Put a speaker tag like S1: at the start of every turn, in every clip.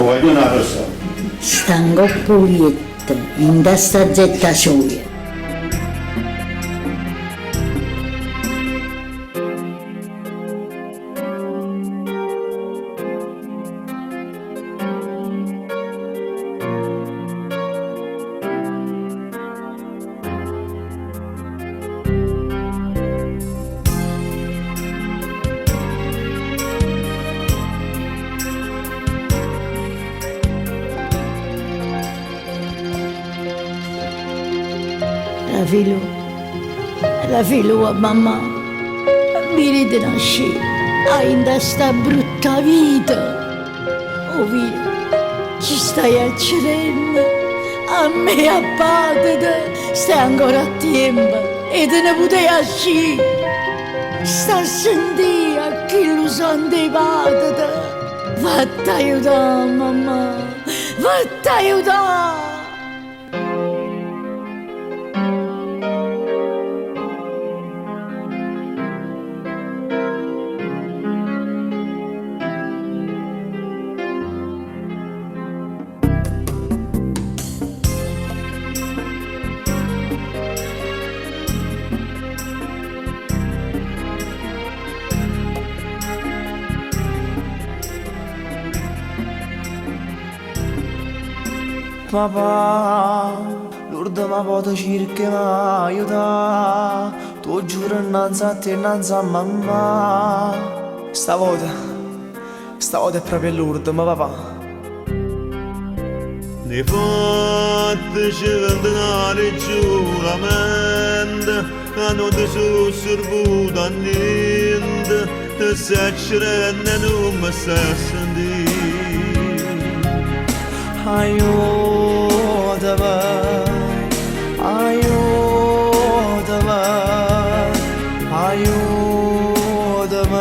S1: voglio una rosa.
S2: Stanco pulietta, in testa zetta soia. La filo a mamma, mi rinasci, hai in questa brutta vita. Oh figlio, ci stai accedendo, a me a patete, stai ancora a tempo e te ne puoi uscire. Sta a sentire a chi lo sente patete, fatti aiutare mamma, fatti aiutare.
S3: Papà, l'ultima volta cerca mi aiuta, tu giuro innanzi a te, innanzi a mamma. Stavolta è proprio l'ultima, papà.
S4: Ne fatte cantare giuramento, che non ti sono servuto a niente, e se ci rende non mi stai a sentire.
S3: Aiutami, aiutami, aiutami,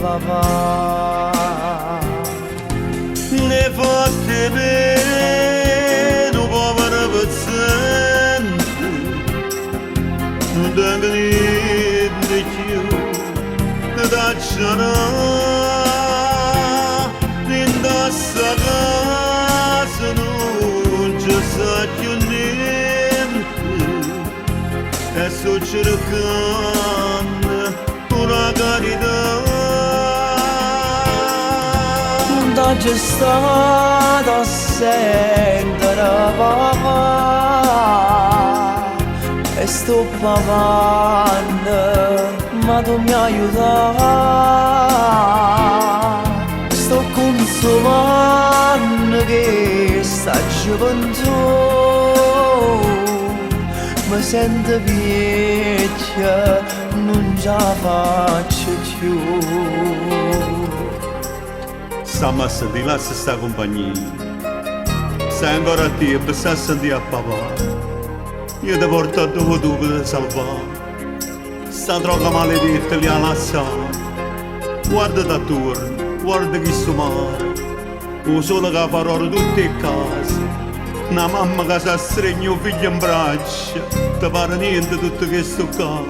S3: papà.
S4: Ne fatte bene, un povero pezzente, non tengo niente più da cenare, indossa casa non ci sa più niente, e sto cercando una carità.
S3: Non c'è stato a sentire papà, e sto pagando, ma tu mi aiutai. Sto consumando che sta gioventù, mi sento vecchia, non ce la faccio più.
S4: Stiamo a sentire, lascia sta compagnia. Stai ancora a te, per stare a sentire a papà. Io ti porto dove tu per salvare. Sta droga maledetta li ha lasciato. Guarda da attorno, guarda chi sto mare. O solo che farò tutte le case. Una mamma che si stregna il figlio in braccia. Ti pare niente tutto questo qua.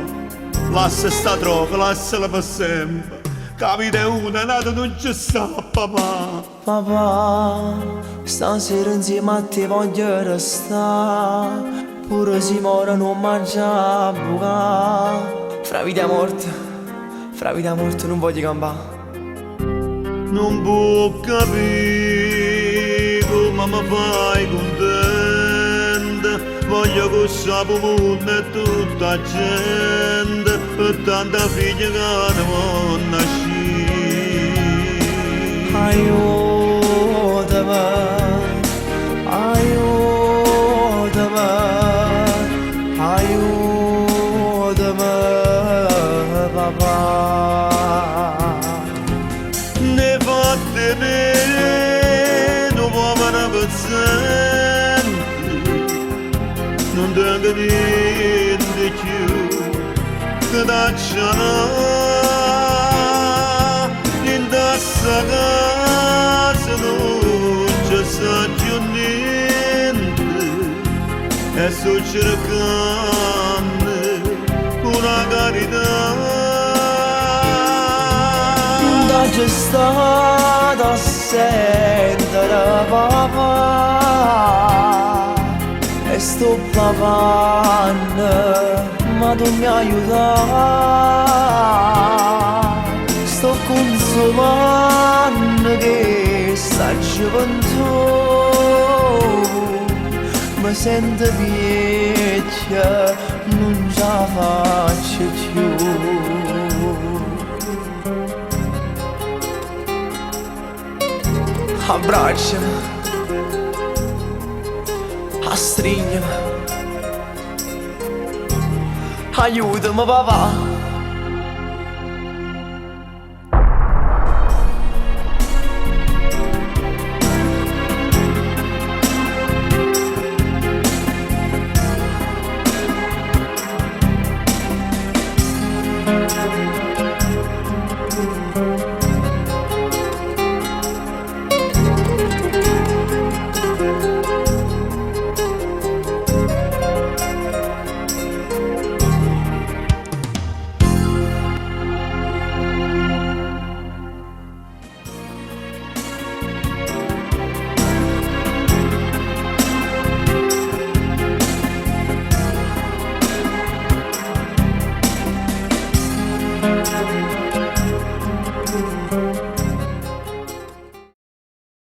S4: Lascia sta droga, lasciala per sempre. Capite una, nata non ci sta, papà.
S3: Papà, stasera insieme a te voglio restare. Pure se muore non mangia a bucare. Fra vita e morte non voglio campare.
S4: Non può capire come mi fai contenta. Voglio che sappia mondo e tutta la gente, e tanta figlia che ne può nascere.
S3: Aiutami, aiutami, aiutami, papà.
S4: Ne fatte bene, povera pezzente, non tengo niente più che da cenare, in questa casa non ci sa più niente, e sto cercando una carità.
S3: Non c'è stato a sé papà e sto plavando, ma tu mi aiutai. Sto consumando che sta gioventù, mi sento vecchia, non ce la faccio più. Abbracciami, stringlimi, aiutami papà.